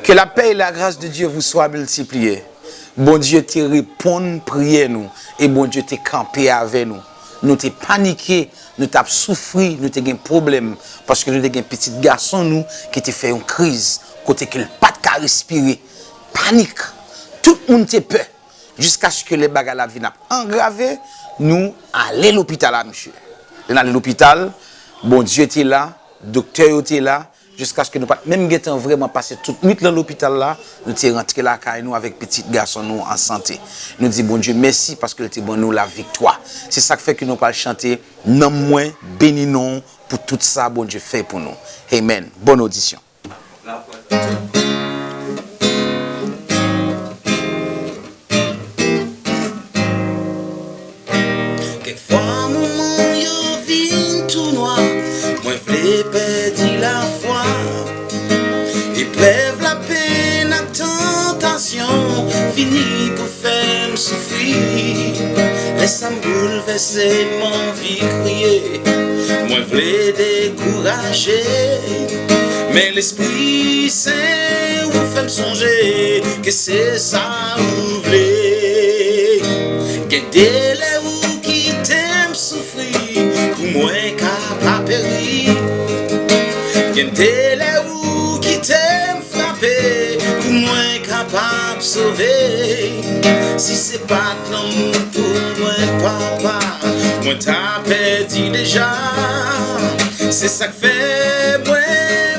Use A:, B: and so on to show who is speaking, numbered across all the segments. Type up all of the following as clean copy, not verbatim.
A: Que la paix et la grâce de Dieu vous soient multipliées. Bon Dieu te répond, priez nous. Et bon Dieu te campé avec nous. Nous te paniqué, nous t'avons souffert, nous t'avons un problème. Parce que nous avons un petit garçon nous qui te fait une crise. Côté qu'il n'a pas de respirer. Panique. Tout le monde te peur. Jusqu'à ce que les bagages la vie n'a engravé, nous allons à l'hôpital, monsieur. Nous allons à l'hôpital, bon Dieu était là, docteur était là, jusqu'à ce que nous même étant vraiment passé toute nuit dans l'hôpital là, nous sommes rentrés là nous avec petit garçon nous en santé. Nous disons bon Dieu merci parce que était bon nous la victoire. C'est ça qui fait que nous pas chanter non moins béni non pour tout ça bon Dieu fait pour nous. Amen. Bonne audition.
B: Quelquefois moment yo vin tout noir, moi v'lais perdre la foi. Épreuve la peine, la tentation, fini pour faire me souffrir. Laisse-moi bouleverser mon vie crier, moi v'lais décourager. Mais l'Esprit Saint vous fait me songer que c'est ça vous voulez. Gardez les roues qui t'aiment souffrir, pour moi capable périr. Gardez les roues qui t'aiment frapper, pour moi capable sauver. Si c'est pas de l'amour pour moi papa, moi t'as perdu déjà. C'est ça que fait moi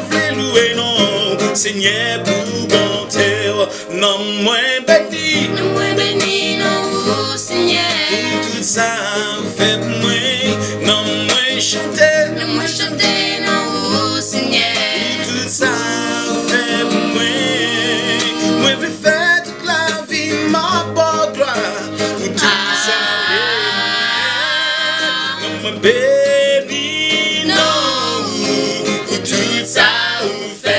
B: v'lais louer non Seigneur pour bonté. Non moi béni,
C: non moi béni non Seigneur.
B: pour tout ça fait pour moi. Non moi chanter,
C: non moi chanter non Seigneur.
B: pour tout ça fait pour moi. Moi veux faire toute la vie ma bonne gloire. Pour tout ça non moi béni non pour tout ça fait.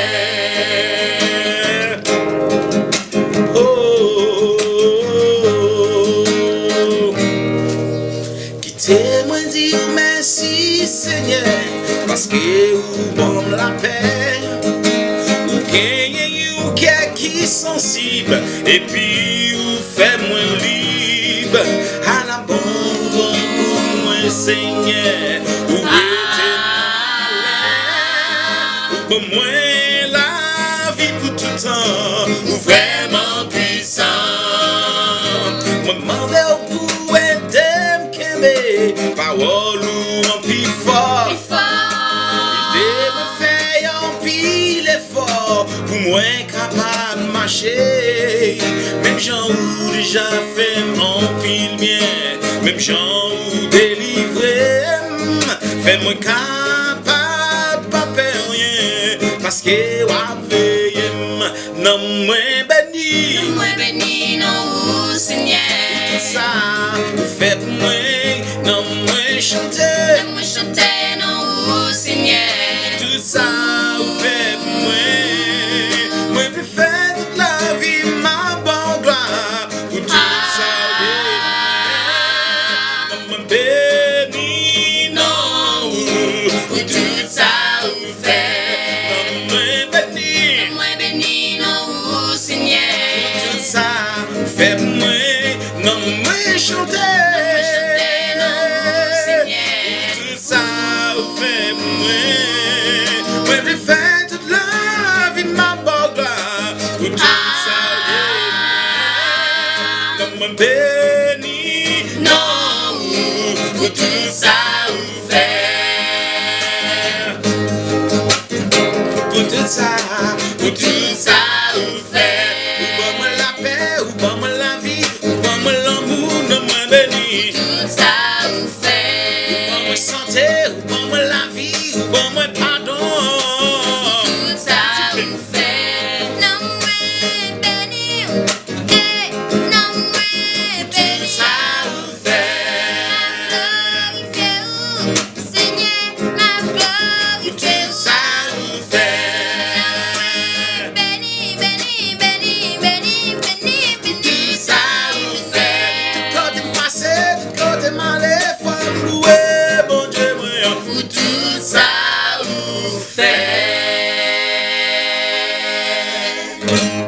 B: Quittez-moi dire merci Seigneur, parce que vous bon la paix. Vous gagnez vous qui sensible, et puis vous faites moins libre. À la bonne pour moi Seigneur, vous êtes malade. Pour moi la vie pour tout temps, vous vraiment puissant. Moi demandez pour aider m'aimer, parole ou en plus fort. Il me fait un pile effort, pour moi capable de marcher. Même gens ou déjà fait un pile bien, même gens ou délivré. Fais-moi capable pas perdre rien, parce que vous veillez. Non moi béni,
C: Non moi béni non Seigneur.
B: tout ça vous faites pour moi. Non moi chanter,
C: Non moi chanter non Seigneur.
B: tout ça vous faites pour moi. Moi veux faire toute la vie ma bonne gloire. Pour tout ça non moi béni non pour tout ça vous faites. Non moi béni,
C: Non moi béni non Seigneur.
B: tout ça vous faites pour moi. Non moi chanter, tout ça vous fait pour moi. Moi veux faire toute la vie ma bonne gloire. Pour tout ça non moi béni non pour tout ça vous fait. Pour tout ça vous fait. Ou bon moi la paix, ou bon moi la vie, ou bon moi l'amour, non moi béni.
C: Tout ça vous
B: Ou
C: fait.
B: bon moi santé, ou bon moi la vie, ou bon moi pardon.
C: Tout ça vous fait. Non moi béni. Non moi
B: Tout
C: béni.
B: ça vous fait.
C: Seigneur, ma glorifiez-vous.
B: Tout ça vous fait.
C: Seigneur.